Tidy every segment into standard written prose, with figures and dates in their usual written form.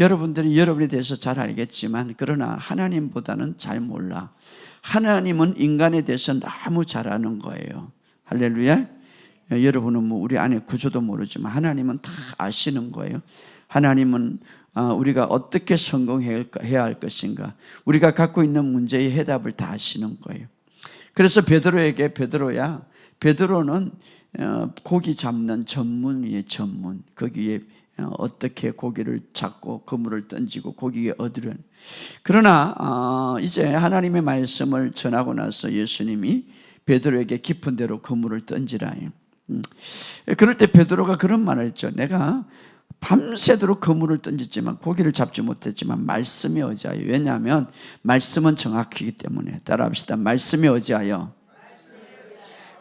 여러분들이 여러분에 대해서 잘 알겠지만 그러나 하나님보다는 잘 몰라. 하나님은 인간에 대해서 너무 잘 아는 거예요. 할렐루야. 여러분은 뭐 우리 안에 구조도 모르지만 하나님은 다 아시는 거예요. 하나님은 우리가 어떻게 성공해야 할 것인가, 우리가 갖고 있는 문제의 해답을 다 아시는 거예요. 그래서 베드로에게 베드로는 고기 잡는 전문이에요. 전문. 거기에 어떻게 고기를 잡고 그물을 던지고 고기에 얻으려는. 그러나 이제 하나님의 말씀을 전하고 나서 예수님이 베드로에게 깊은 데로 그물을 던지라. 그럴 때 베드로가 그런 말을 했죠. 내가 밤새도록 그물을 던졌지만 고기를 잡지 못했지만 말씀에 의지하여. 왜냐하면 말씀은 정확하기 때문에. 따라합시다. 말씀에 의지하여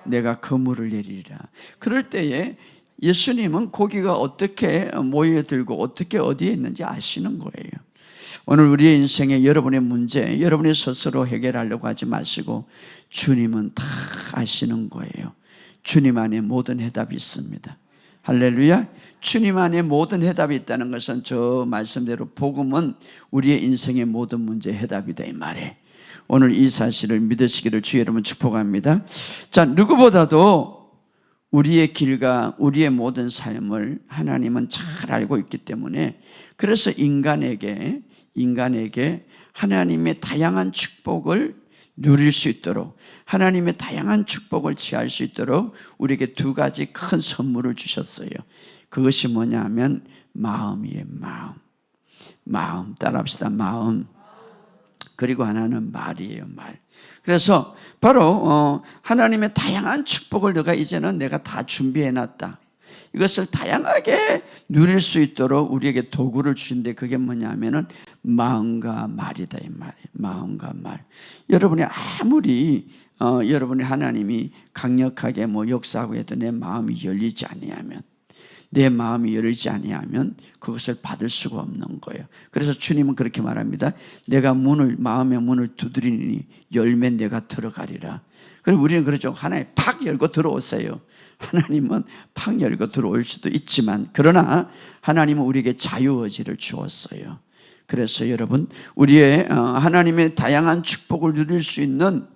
내가 그물을 내리리라. 그럴 때에 예수님은 고기가 어떻게 모여들고 어떻게 어디에 있는지 아시는 거예요. 오늘 우리의 인생에 여러분의 문제, 여러분이 스스로 해결하려고 하지 마시고 주님은 다 아시는 거예요. 주님 안에 모든 해답이 있습니다. 할렐루야. 주님 안에 모든 해답이 있다는 것은 저 말씀대로 복음은 우리의 인생의 모든 문제의 해답이다 이 말이에요. 오늘 이 사실을 믿으시기를 주 여러분 축복합니다. 자, 누구보다도 우리의 길과 우리의 모든 삶을 하나님은 잘 알고 있기 때문에 그래서 인간에게 하나님의 다양한 축복을 누릴 수 있도록, 하나님의 다양한 축복을 취할 수 있도록 우리에게 두 가지 큰 선물을 주셨어요. 그것이 뭐냐 하면 마음이에요. 마음. 따라합시다. 마음. 그리고 하나는 말이에요. 말. 그래서 바로 하나님의 다양한 축복을 내가 다 준비해놨다. 이것을 다양하게 누릴 수 있도록 우리에게 도구를 주신데 그게 뭐냐 하면은 마음과 말이다 이 말이에요. 마음과 말. 여러분이 아무리 여러분이 하나님이 강력하게 역사하고 해도 내 마음이 열리지 아니하면 그것을 받을 수가 없는 거예요. 그래서 주님은 그렇게 말합니다. 내가 마음의 문을 두드리니 열면 내가 들어가리라. 그럼 우리는 그러죠. 하나님 팍 열고 들어오세요. 하나님은 팍 열고 들어올 수도 있지만 그러나 하나님은 우리에게 자유의지를 주었어요. 그래서 여러분 우리의 하나님의 다양한 축복을 누릴 수 있는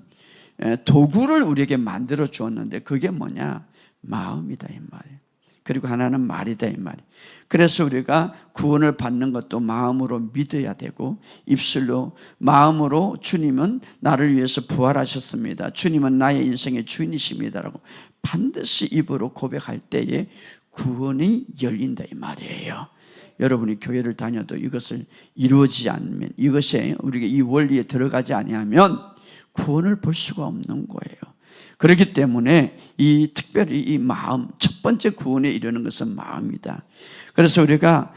도구를 우리에게 만들어 주었는데 그게 뭐냐? 마음이다 이 말이에요. 그리고 하나는 말이다 이 말이에요. 그래서 우리가 구원을 받는 것도 마음으로 믿어야 되고 입술로 마음으로 주님은 나를 위해서 부활하셨습니다. 주님은 나의 인생의 주인이십니다라고 반드시 입으로 고백할 때에 구원이 열린다 이 말이에요. 여러분이 교회를 다녀도 이것을 이루어지지 않으면 이것에 우리가 이 원리에 들어가지 아니하면 구원을 볼 수가 없는 거예요. 그렇기 때문에 특별히 이 마음, 첫 번째 구원에 이르는 것은 마음이다. 그래서 우리가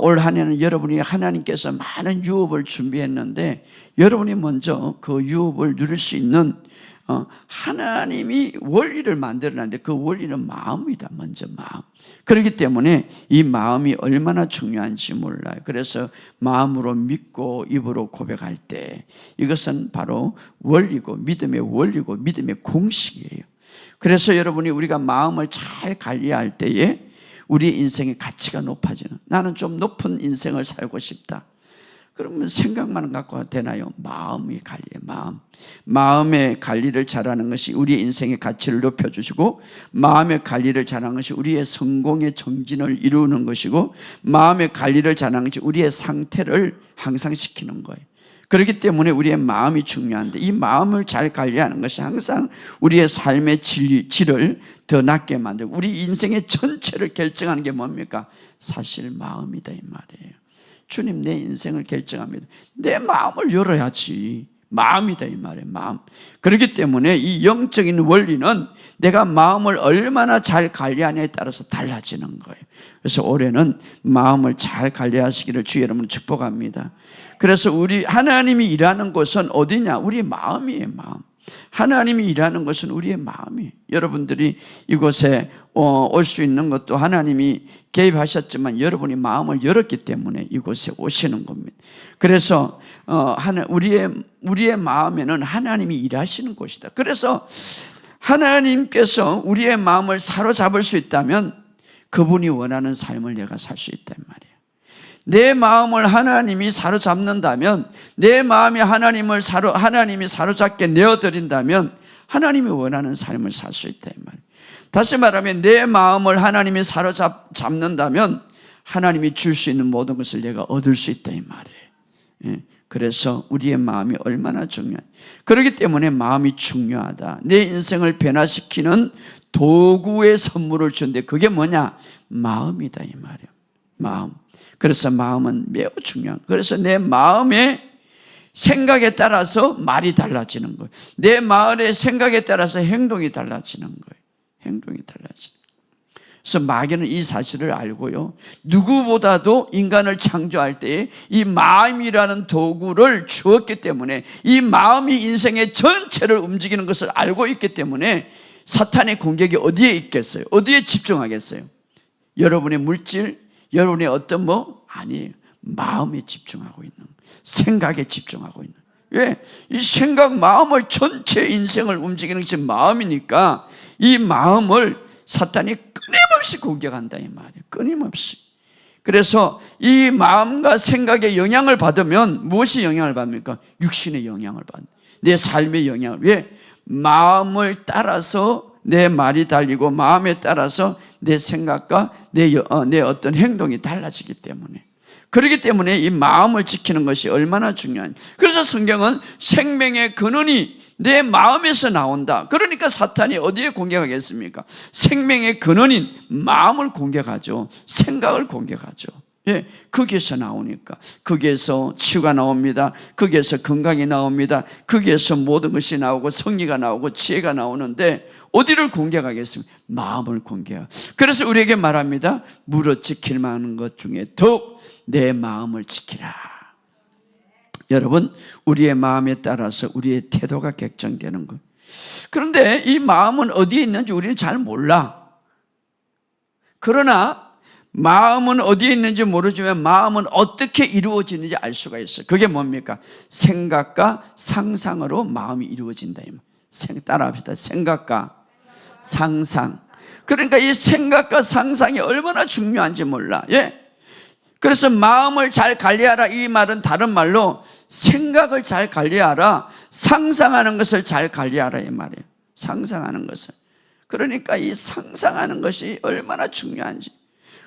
올 한 해는 여러분이 하나님께서 많은 유업을 준비했는데 여러분이 먼저 그 유업을 누릴 수 있는 하나님이 원리를 만들어놨는데 그 원리는 마음이다. 먼저 마음. 그렇기 때문에 이 마음이 얼마나 중요한지 몰라요. 그래서 마음으로 믿고 입으로 고백할 때 이것은 바로 원리고 믿음의 원리고 믿음의 공식이에요. 그래서 여러분이 우리가 마음을 잘 관리할 때에 우리 인생의 가치가 높아지는, 나는 좀 높은 인생을 살고 싶다. 그러면 생각만 갖고 되나요? 마음이 관리예요. 마음의 관리를 잘하는 것이 우리의 인생의 가치를 높여주시고 마음의 관리를 잘하는 것이 우리의 성공의 정진을 이루는 것이고 마음의 관리를 잘하는 것이 우리의 상태를 향상시키는 거예요. 그렇기 때문에 우리의 마음이 중요한데 이 마음을 잘 관리하는 것이 항상 우리의 삶의 질을 더 낮게 만들고 우리 인생의 전체를 결정하는 게 뭡니까? 사실 마음이다 이 말이에요. 주님 내 인생을 결정합니다. 내 마음을 열어야지. 마음이다 이 말이에요. 마음. 그렇기 때문에 이 영적인 원리는 내가 마음을 얼마나 잘 관리하냐에 따라서 달라지는 거예요. 그래서 올해는 마음을 잘 관리하시기를 주 여러분 축복합니다. 그래서 우리 하나님이 일하는 곳은 어디냐? 우리의 마음이에요. 마음. 하나님이 일하는 것은 우리의 마음이에요. 여러분들이 이곳에 올 수 있는 것도 하나님이 개입하셨지만 여러분이 마음을 열었기 때문에 이곳에 오시는 겁니다. 그래서 우리의 마음에는 하나님이 일하시는 곳이다. 그래서 하나님께서 우리의 마음을 사로잡을 수 있다면 그분이 원하는 삶을 내가 살 수 있단 말이에요. 내 마음을 하나님이 사로잡는다면, 내 마음이 하나님이 사로잡게 내어드린다면 하나님이 원하는 삶을 살 수 있다 이 말이에요. 다시 말하면 내 마음을 하나님이 사로잡는다면 하나님이 줄 수 있는 모든 것을 내가 얻을 수 있다 이 말이에요. 그래서 우리의 마음이 얼마나 중요한, 그렇기 때문에 마음이 중요하다. 내 인생을 변화시키는 도구의 선물을 준대. 그게 뭐냐? 마음이다 이 말이에요. 마음. 그래서 마음은 매우 중요한, 그래서 내 마음의 생각에 따라서 말이 달라지는 거예요. 내 마음의 생각에 따라서 행동이 달라지는 거예요. 행동이 달라지는 거예요. 그래서 마귀는 이 사실을 알고요, 누구보다도 인간을 창조할 때에 이 마음이라는 도구를 주었기 때문에, 이 마음이 인생의 전체를 움직이는 것을 알고 있기 때문에 사탄의 공격이 어디에 있겠어요? 어디에 집중하겠어요? 여러분의 물질, 여러분의 어떤 아니에요. 마음에 집중하고 있는 거예요. 생각에 집중하고 있는 거예요. 왜? 이 생각, 마음을, 전체 인생을 움직이는 것이 마음이니까 이 마음을 사탄이 끊임없이 공격한다 이 말이에요. 끊임없이. 그래서 이 마음과 생각에 영향을 받으면 무엇이 영향을 받습니까? 육신의 영향을 받는, 내 삶의 영향을. 왜? 마음을 따라서 내 말이 달리고 마음에 따라서 내 생각과 내 어떤 행동이 달라지기 때문에, 그렇기 때문에 이 마음을 지키는 것이 얼마나 중요한지. 그래서 성경은 생명의 근원이 내 마음에서 나온다. 그러니까 사탄이 어디에 공격하겠습니까? 생명의 근원인 마음을 공격하죠. 생각을 공격하죠. 예, 거기에서 나오니까. 거기에서 치유가 나옵니다. 거기에서 건강이 나옵니다. 거기에서 모든 것이 나오고 성리가 나오고 지혜가 나오는데 어디를 공격하겠습니까? 마음을 공격하고. 그래서 우리에게 말합니다. 무릇 지킬 만한 것 중에 더욱 내 마음을 지키라. 여러분, 우리의 마음에 따라서 우리의 태도가 결정되는 것. 그런데 이 마음은 어디에 있는지 우리는 잘 몰라. 그러나 마음은 어디에 있는지 모르지만 마음은 어떻게 이루어지는지 알 수가 있어요. 그게 뭡니까? 생각과 상상으로 마음이 이루어진다. 따라합시다. 생각과 상상. 그러니까 이 생각과 상상이 얼마나 중요한지 몰라. 예. 그래서 마음을 잘 관리하라, 이 말은 다른 말로 생각을 잘 관리하라, 상상하는 것을 잘 관리하라 이 말이에요. 상상하는 것을. 그러니까 이 상상하는 것이 얼마나 중요한지.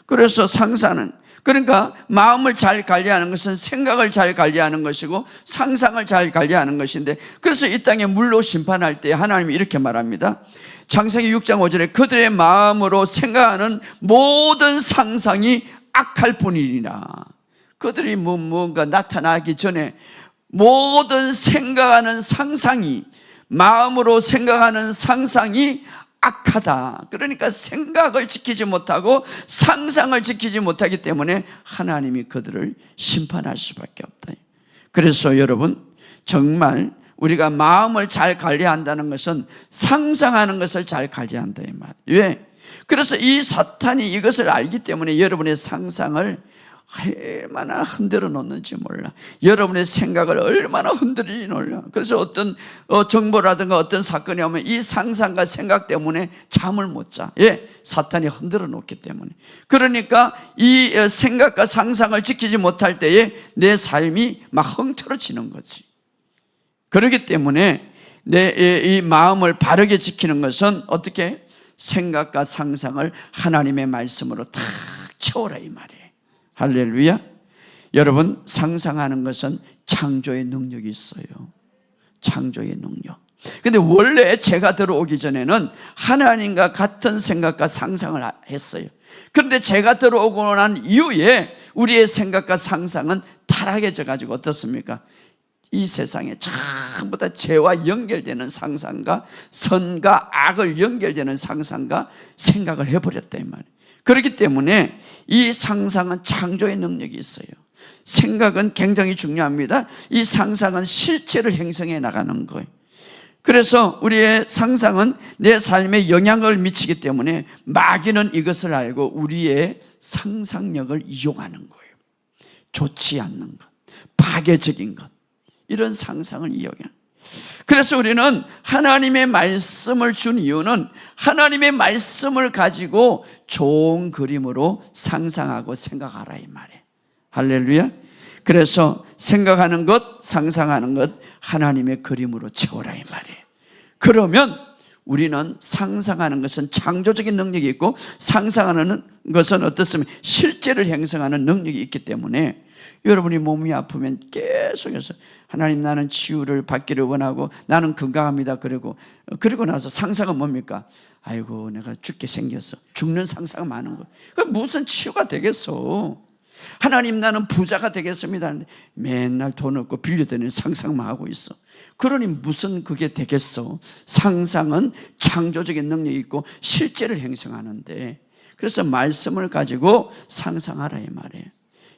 그래서 상상은, 그러니까 마음을 잘 관리하는 것은 생각을 잘 관리하는 것이고 상상을 잘 관리하는 것인데, 그래서 이 땅에 물로 심판할 때 하나님이 이렇게 말합니다. 창세기 6장 5절에 그들의 마음으로 생각하는 모든 상상이 악할 뿐이니라. 그들이 뭔가 나타나기 전에 모든 생각하는 상상이, 마음으로 생각하는 상상이 악하다. 그러니까 생각을 지키지 못하고 상상을 지키지 못하기 때문에 하나님이 그들을 심판할 수밖에 없다. 그래서 여러분, 정말 우리가 마음을 잘 관리한다는 것은 상상하는 것을 잘 관리한다 이 말. 왜? 그래서 이 사탄이 이것을 알기 때문에 여러분의 상상을 얼마나 흔들어 놓는지 몰라. 여러분의 생각을 얼마나 흔들리는지 몰라. 그래서 어떤 정보라든가 어떤 사건이 오면 이 상상과 생각 때문에 잠을 못 자. 예, 사탄이 흔들어 놓기 때문에. 그러니까 이 생각과 상상을 지키지 못할 때에 내 삶이 막 헝클어지는 거지. 그렇기 때문에 이 마음을 바르게 지키는 것은 어떻게? 생각과 상상을 하나님의 말씀으로 탁 채워라 이 말이에요. 할렐루야. 여러분, 상상하는 것은 창조의 능력이 있어요. 창조의 능력. 근데 원래 제가 들어오기 전에는 하나님과 같은 생각과 상상을 했어요. 그런데 제가 들어오고 난 이후에 우리의 생각과 상상은 타락해져 가지고 어떻습니까? 이 세상에 전부 다 죄와 연결되는 상상과 선과 악을 연결되는 상상과 생각을 해버렸다 이 말이에요. 그렇기 때문에 이 상상은 창조의 능력이 있어요. 생각은 굉장히 중요합니다. 이 상상은 실체를 형성해 나가는 거예요. 그래서 우리의 상상은 내 삶에 영향을 미치기 때문에 마귀는 이것을 알고 우리의 상상력을 이용하는 거예요. 좋지 않는 것, 파괴적인 것, 이런 상상을 이용해요. 그래서 우리는 하나님의 말씀을 준 이유는 하나님의 말씀을 가지고 좋은 그림으로 상상하고 생각하라 이 말이에요. 할렐루야. 그래서 생각하는 것, 상상하는 것 하나님의 그림으로 채워라 이 말이에요. 그러면 우리는 상상하는 것은 창조적인 능력이 있고 상상하는 것은 어떻습니까? 실제를 형성하는 능력이 있기 때문에 여러분이 몸이 아프면 계속해서 하나님 나는 치유를 받기를 원하고 나는 건강합니다 그러고 나서 상상은 뭡니까? 아이고 내가 죽게 생겼어. 죽는 상상은 많은 거예요. 그 무슨 치유가 되겠어. 하나님 나는 부자가 되겠습니다. 맨날 돈 없고 빌려드는 상상만 하고 있어. 그러니 무슨 그게 되겠어. 상상은 창조적인 능력이 있고 실제를 형성하는데, 그래서 말씀을 가지고 상상하라 이 말이에요.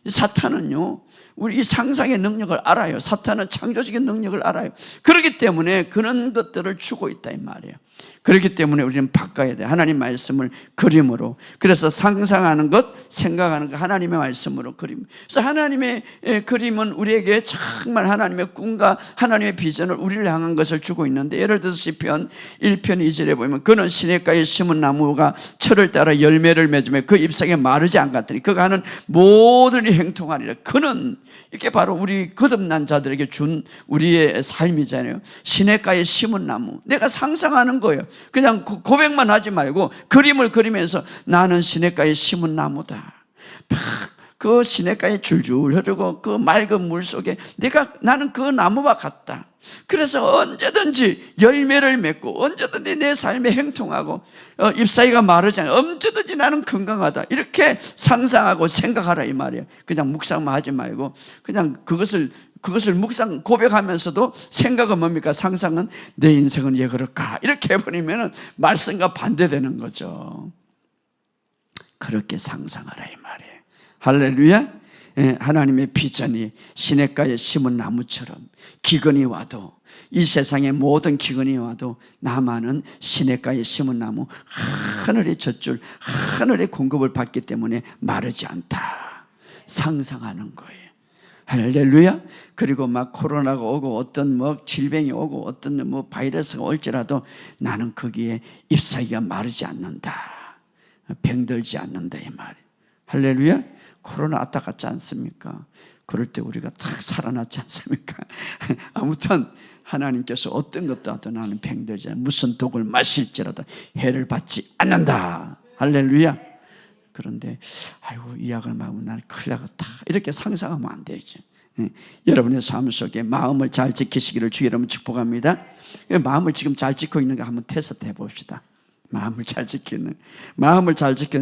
사탄은요 우리 이 상상의 능력을 알아요. 사탄은 창조적인 능력을 알아요. 그렇기 때문에 그런 것들을 주고 있다 이 말이에요. 그렇기 때문에 우리는 바꿔야 돼. 하나님 말씀을 그림으로. 그래서 상상하는 것, 생각하는 것 하나님의 말씀으로 그림. 그래서 하나님의 그림은 우리에게 정말 하나님의 꿈과 하나님의 비전을 우리를 향한 것을 주고 있는데, 예를 들어서 시편 1편 2절에 보면 그는 시냇가에 심은 나무가 철을 따라 열매를 맺으며 그 잎사귀에 마르지 않겠더니 그가 하는 모든 일이 행통하리라. 그는 이게 바로 우리 거듭난 자들에게 준 우리의 삶이잖아요. 시냇가에 심은 나무. 내가 상상하는 거예요. 그냥 고백만 하지 말고 그림을 그리면서 나는 시냇가에 심은 나무다. 그 시냇가에 줄줄 흐르고 그 맑은 물 속에 나는 그 나무와 같다. 그래서 언제든지 열매를 맺고 언제든지 내 삶에 행통하고 잎사귀가 마르지 않아 언제든지 나는 건강하다. 이렇게 상상하고 생각하라 이 말이에요. 그냥 묵상만 하지 말고 그냥 그것을 묵상 고백하면서도 생각은 뭡니까? 상상은 내 인생은 왜 그럴까? 이렇게 해버리면 말씀과 반대되는 거죠. 그렇게 상상하라 이 말이에요. 할렐루야. 하나님의 비전이 시냇가에 심은 나무처럼 기근이 와도, 이 세상의 모든 기근이 와도 나만은 시냇가에 심은 나무, 하늘의 젖줄, 하늘의 공급을 받기 때문에 마르지 않다. 상상하는 거예요. 할렐루야. 그리고 막 코로나가 오고 어떤 질병이 오고 어떤 바이러스가 올지라도 나는 거기에 잎사귀가 마르지 않는다. 병들지 않는다 이 말이에요. 할렐루야. 코로나 왔다 갔지 않습니까? 그럴 때 우리가 딱 살아났지 않습니까? 아무튼 하나님께서 어떤 것도 하도 나는 병들지 않아 무슨 독을 마실지라도 해를 받지 않는다. 할렐루야. 그런데 아이고 이 약을 먹으면 나는 큰일 나겠다 이렇게 상상하면 안 되죠. 여러분의 삶 속에 마음을 잘 지키시기를 주 여러분 축복합니다. 마음을 지금 잘 지키고 있는가 한번 테스트 해봅시다. 마음을 잘 지키는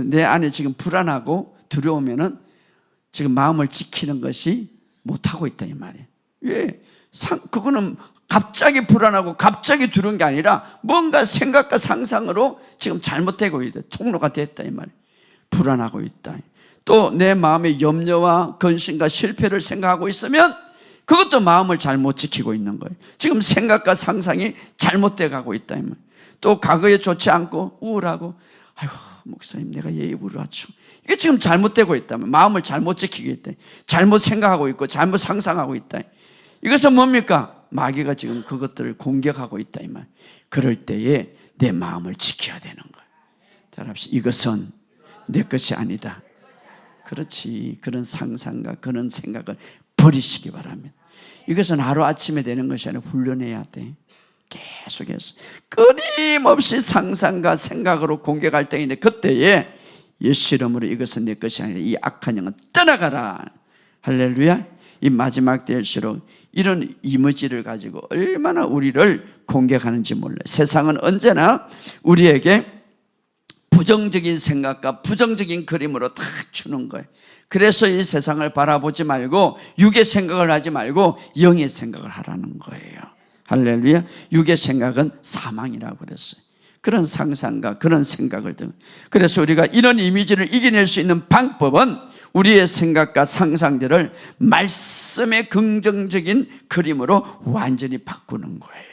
내 안에 지금 불안하고 두려우면은 지금 마음을 지키는 것이 못하고 있다 이 말이에요. 왜? 그거는 갑자기 불안하고 갑자기 두려운 게 아니라 뭔가 생각과 상상으로 지금 잘못되고 있다. 통로가 됐다 이 말이에요. 불안하고 있다. 또 내 마음의 염려와 근심과 실패를 생각하고 있으면 그것도 마음을 잘못 지키고 있는 거예요. 지금 생각과 상상이 잘못돼 가고 있다 이 말이에요. 또 과거에 좋지 않고 우울하고 아이고 목사님 내가 왜 우울하죠? 이게 지금 잘못되고 있다면 마음을 잘못 지키고 있다. 잘못 생각하고 있고 잘못 상상하고 있다. 이것은 뭡니까? 마귀가 지금 그것들을 공격하고 있다 이 말. 그럴 때에 내 마음을 지켜야 되는 거예요. 따라합시다. 이것은 내 것이 아니다. 그렇지. 그런 상상과 그런 생각을 버리시기 바랍니다. 이것은 하루아침에 되는 것이 아니라 훈련해야 돼. 계속해서 끊임없이 상상과 생각으로 공격할 때인데 그때에 예수 이름으로 이것은 내 것이 아니라 이 악한 영은 떠나가라. 할렐루야. 이 마지막 때일수록 이런 이미지를 가지고 얼마나 우리를 공격하는지 몰라요. 세상은 언제나 우리에게 부정적인 생각과 부정적인 그림으로 다 주는 거예요. 그래서 이 세상을 바라보지 말고 육의 생각을 하지 말고 영의 생각을 하라는 거예요. 할렐루야. 육의 생각은 사망이라고 그랬어요. 그런 상상과 그런 생각을 등. 그래서 우리가 이런 이미지를 이겨낼 수 있는 방법은 우리의 생각과 상상들을 말씀의 긍정적인 그림으로 완전히 바꾸는 거예요.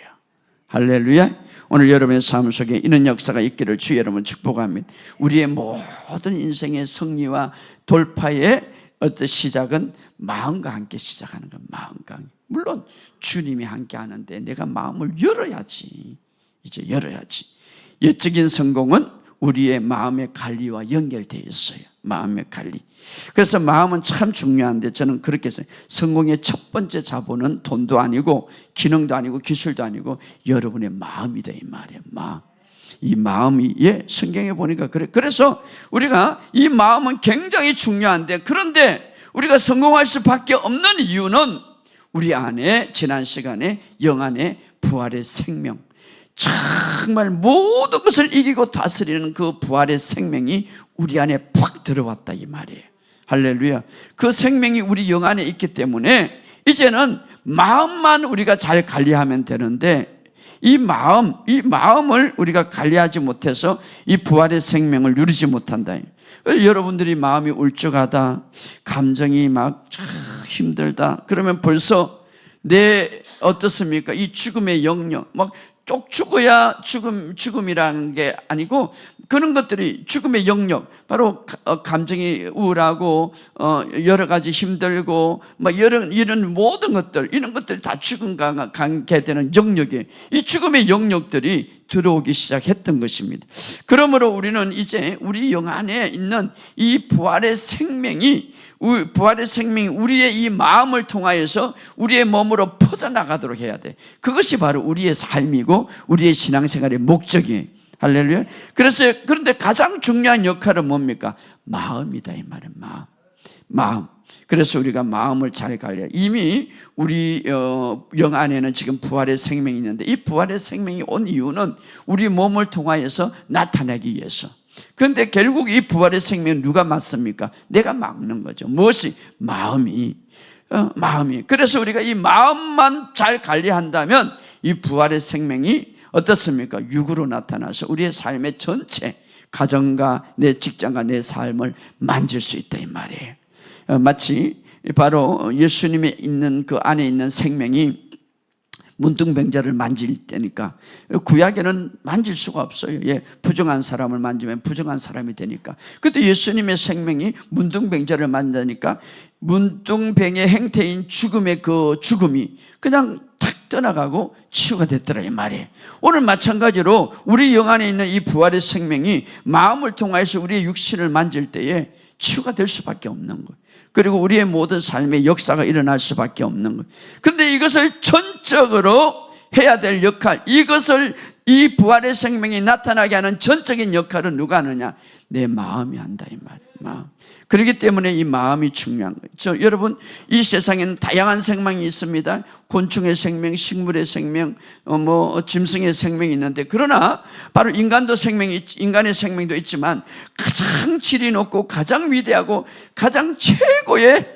할렐루야. 오늘 여러분의 삶 속에 이런 역사가 있기를 주 여러분 축복합니다. 우리의 모든 인생의 승리와 돌파의 어떤 시작은 마음과 함께 시작하는 것. 마음과 함께. 물론 주님이 함께 하는데 내가 마음을 열어야지. 이제 열어야지. 영적인 성공은 우리의 마음의 관리와 연결되어 있어요. 마음의 관리. 그래서 마음은 참 중요한데 저는 그렇게 해서 성공의 첫 번째 자본은 돈도 아니고 기능도 아니고 기술도 아니고 여러분의 마음이다 이 말이에요. 마음. 이 마음이 성경에 보니까 그래. 그래서 우리가 이 마음은 굉장히 중요한데, 그런데 우리가 성공할 수밖에 없는 이유는 우리 안에 지난 시간에 영 안에 부활의 생명, 정말 모든 것을 이기고 다스리는 그 부활의 생명이 우리 안에 팍 들어왔다 이 말이에요. 할렐루야. 그 생명이 우리 영 안에 있기 때문에 이제는 마음만 우리가 잘 관리하면 되는데, 이 마음을 우리가 관리하지 못해서 이 부활의 생명을 누리지 못한다. 여러분들이 마음이 울적하다, 감정이 막 힘들다, 그러면 벌써 어떻습니까? 이 죽음의 영역, 막 쪽 죽어야 죽음이라는 게 아니고 그런 것들이 죽음의 영역, 바로 감정이 우울하고 여러 가지 힘들고 막 이런 모든 것들, 이런 것들이 다 죽음과 관계 되는 영역에 이 죽음의 영역들이 들어오기 시작했던 것입니다. 그러므로 우리는 이제 우리 영 안에 있는 이 부활의 생명이 우리의 이 마음을 통하여서 우리의 몸으로 퍼져나가도록 해야 돼. 그것이 바로 우리의 삶이고 우리의 신앙생활의 목적이에요. 할렐루야. 그런데 가장 중요한 역할은 뭡니까? 마음이다 이 말은 마음. 그래서 우리가 마음을 잘 관리해야. 이미 우리 영 안에는 지금 부활의 생명이 있는데, 이 부활의 생명이 온 이유는 우리 몸을 통하여서 나타나기 위해서. 그런데 결국 이 부활의 생명은 누가 맡습니까? 내가 막는 거죠. 무엇이? 마음이. 그래서 우리가 이 마음만 잘 관리한다면 이 부활의 생명이 어떻습니까? 육으로 나타나서 우리의 삶의 전체, 가정과 내 직장과 내 삶을 만질 수 있다 이 말이에요. 마치 바로 예수님이 있는 그 안에 있는 생명이 문둥병자를 만질 때니까, 구약에는 만질 수가 없어요. 부정한 사람을 만지면 부정한 사람이 되니까. 근데 예수님의 생명이 문둥병자를 만지니까 문둥병의 행태인 죽음의 그 죽음이 그냥 탁 떠나가고 치유가 됐더라 이 말이에요. 오늘 마찬가지로 우리 영 안에 있는 이 부활의 생명이 마음을 통해서 우리의 육신을 만질 때에 치유가 될 수밖에 없는 거예요. 그리고 우리의 모든 삶의 역사가 일어날 수밖에 없는 거예요. 그런데 이것을 전적으로 해야 될 역할, 이 부활의 생명이 나타나게 하는 전적인 역할은 누가 하느냐? 내 마음이 한다 이 말이에요. 마음. 그렇기 때문에 이 마음이 중요한 거예요. 여러분, 이 세상에는 다양한 생명이 있습니다. 곤충의 생명, 식물의 생명, 짐승의 생명이 있는데, 그러나 바로 인간의 생명도 있지만 가장 질이 높고 가장 위대하고 가장 최고의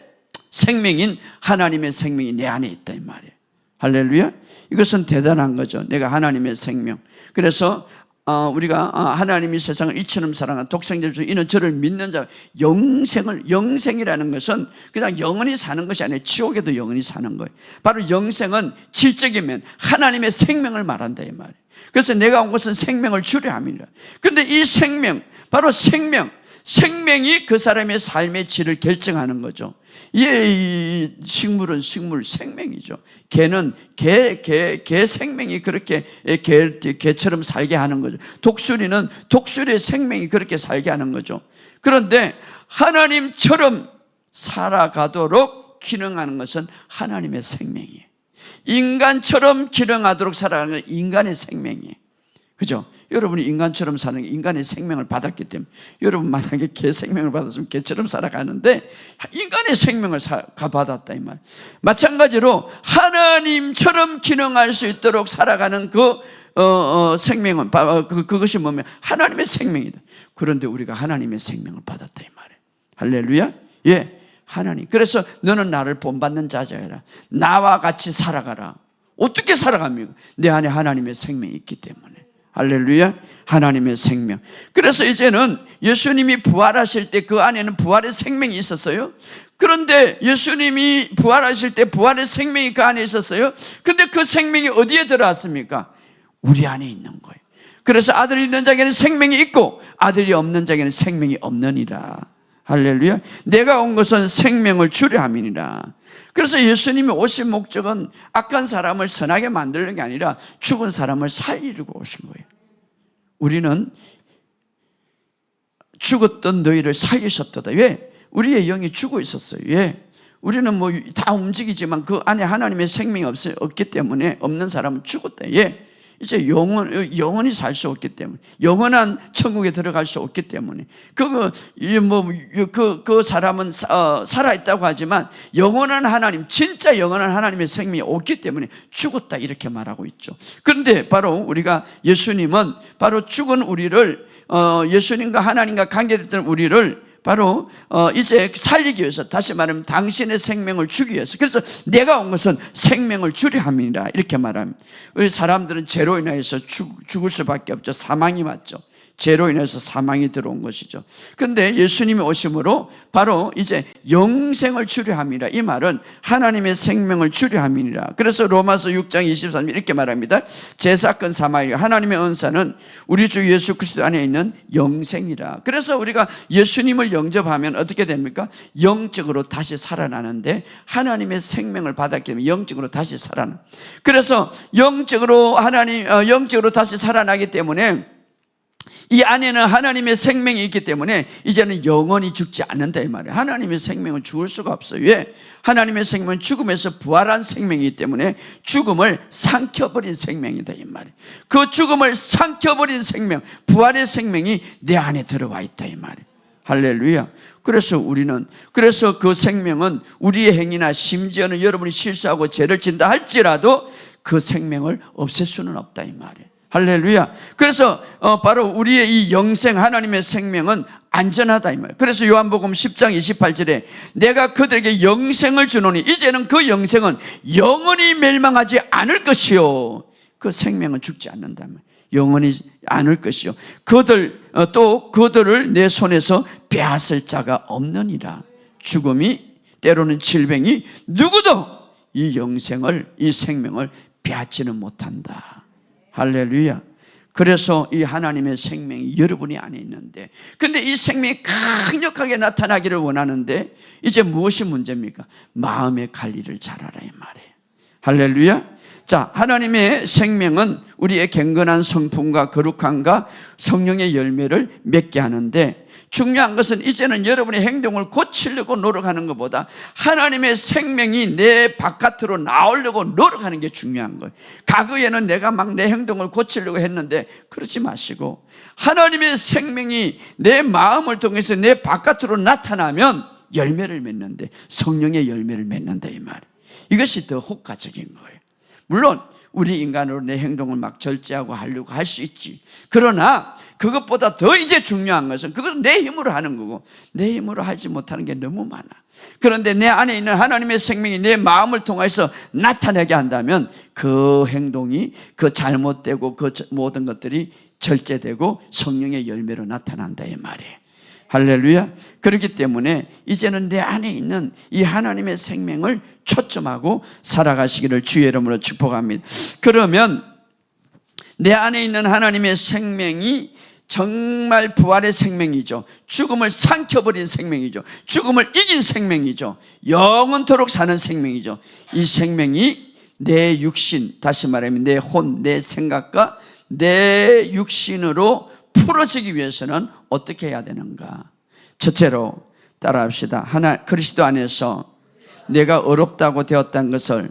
생명인 하나님의 생명이 내 안에 있다 이 말이에요. 할렐루야. 이것은 대단한 거죠. 내가 하나님의 생명. 그래서 우리가 하나님이 세상을 이처럼 사랑한 독생자를 주 이는 저를 믿는 자, 영생이라는 것은 그냥 영원히 사는 것이 아니라 지옥에도 영원히 사는 거예요. 바로 영생은 질적이면 하나님의 생명을 말한다 이 말이에요. 그래서 내가 온 것은 생명을 주려 함이라. 그런데 이 생명, 바로 생명이 그 사람의 삶의 질을 결정하는 거죠. 이 식물은 식물 생명이죠. 개는 개 생명이 그렇게 개처럼 살게 하는 거죠. 독수리는 독수리의 생명이 그렇게 살게 하는 거죠. 그런데 하나님처럼 살아가도록 기능하는 것은 하나님의 생명이에요. 인간처럼 기능하도록 살아가는 것은 인간의 생명이에요. 그죠? 여러분이 인간처럼 사는 게 인간의 생명을 받았기 때문에, 여러분 만약에 개 생명을 받았으면 개처럼 살아가는데 인간의 생명을 받았다 이 말. 마찬가지로 하나님처럼 기능할 수 있도록 살아가는 생명은 그것이 뭐냐면 하나님의 생명이다. 그런데 우리가 하나님의 생명을 받았다 이 말이에요. 할렐루야. 하나님. 그래서 너는 나를 본받는 자자여라. 나와 같이 살아가라. 어떻게 살아갑니까? 내 안에 하나님의 생명이 있기 때문에. 할렐루야. 하나님의 생명. 그래서 이제는 예수님이 부활하실 때 그 안에는 부활의 생명이 있었어요. 그런데 예수님이 부활하실 때 부활의 생명이 그 안에 있었어요. 그런데 그 생명이 어디에 들어왔습니까? 우리 안에 있는 거예요. 그래서 아들이 있는 자에게는 생명이 있고 아들이 없는 자에게는 생명이 없느니라. 할렐루야. 내가 온 것은 생명을 주려 함이니라. 그래서 예수님이 오신 목적은 악한 사람을 선하게 만드는 게 아니라 죽은 사람을 살리려고 오신 거예요. 우리는 죽었던 너희를 살리셨도다. 왜? 우리의 영이 죽어 있었어요. 왜? 우리는 뭐 다 움직이지만 그 안에 하나님의 생명이 없기 때문에 없는 사람은 죽었다. 예. 이제 영원히 살 수 없기 때문에, 영원한 천국에 들어갈 수 없기 때문에, 그 사람은 살아있다고 하지만 영원한 하나님, 진짜 영원한 하나님의 생명이 없기 때문에 죽었다 이렇게 말하고 있죠. 그런데 바로 우리가 예수님은 바로 죽은 우리를, 예수님과 하나님과 관계됐던 우리를 바로 이제 살리기 위해서, 다시 말하면 당신의 생명을 주기 위해서, 그래서 내가 온 것은 생명을 주려 함이라 이렇게 말합니다. 우리 사람들은 죄로 인해서 죽을 수밖에 없죠. 사망이 맞죠. 죄로 인해서 사망이 들어온 것이죠. 그런데 예수님이 오심으로 바로 이제 영생을 주려 함이라, 이 말은 하나님의 생명을 주려 함이라. 그래서 로마서 6장 23절 이렇게 말합니다. 제사건 사마리 하나님의 은사는 우리 주 예수 그리스도 안에 있는 영생이라. 그래서 우리가 예수님을 영접하면 어떻게 됩니까? 영적으로 다시 살아나는데, 하나님의 생명을 받았기 때문에 영적으로 다시 살아나. 그래서 영적으로 다시 살아나기 때문에 이 안에는 하나님의 생명이 있기 때문에 이제는 영원히 죽지 않는다 이 말이에요. 하나님의 생명은 죽을 수가 없어요. 왜? 하나님의 생명은 죽음에서 부활한 생명이기 때문에 죽음을 삼켜버린 생명이다 이 말이에요. 그 죽음을 삼켜버린 생명, 부활의 생명이 내 안에 들어와 있다 이 말이에요. 할렐루야. 그래서 그 생명은 우리의 행위나 심지어는 여러분이 실수하고 죄를 진다 할지라도 그 생명을 없앨 수는 없다 이 말이에요. 할렐루야. 그래서 바로 우리의 이 영생, 하나님의 생명은 안전하다 이 말. 그래서 요한복음 10장 28절에 내가 그들에게 영생을 주노니 이제는 그 영생은 영원히 멸망하지 않을 것이요, 그 생명은 죽지 않는다, 영원히 않을 것이요, 그들을 내 손에서 빼앗을 자가 없느니라. 죽음이, 때로는 질병이 누구도 이 영생을, 이 생명을 빼앗지는 못한다. 할렐루야. 그래서 이 하나님의 생명이 여러분이 안에 있는데, 근데 이 생명이 강력하게 나타나기를 원하는데 이제 무엇이 문제입니까? 마음의 관리를 잘하라 이 말이에요. 할렐루야. 자, 하나님의 생명은 우리의 경건한 성품과 거룩함과 성령의 열매를 맺게 하는데, 중요한 것은 이제는 여러분의 행동을 고치려고 노력하는 것보다 하나님의 생명이 내 바깥으로 나오려고 노력하는 게 중요한 거예요. 과거에는 내가 막 내 행동을 고치려고 했는데 그러지 마시고, 하나님의 생명이 내 마음을 통해서 내 바깥으로 나타나면 열매를 맺는데, 성령의 열매를 맺는다 이 말. 이것이 더 효과적인 거예요. 물론 우리 인간으로 내 행동을 막 절제하고 하려고 할 수 있지. 그러나 그것보다 더 이제 중요한 것은, 그것은 내 힘으로 하는 거고 내 힘으로 하지 못하는 게 너무 많아. 그런데 내 안에 있는 하나님의 생명이 내 마음을 통해서 나타내게 한다면 그 행동이, 그 잘못되고 그 모든 것들이 절제되고 성령의 열매로 나타난다 이 말이에요. 할렐루야. 그렇기 때문에 이제는 내 안에 있는 이 하나님의 생명을 초점하고 살아가시기를 주의 이름으로 축복합니다. 그러면 내 안에 있는 하나님의 생명이 정말 부활의 생명이죠. 죽음을 삼켜버린 생명이죠. 죽음을 이긴 생명이죠. 영원토록 사는 생명이죠. 이 생명이 내 육신, 다시 말하면 내 혼, 내 생각과 내 육신으로 풀어지기 위해서는 어떻게 해야 되는가? 첫째로 따라합시다. 그리스도 안에서 내가 어렵다고 되었다는 것을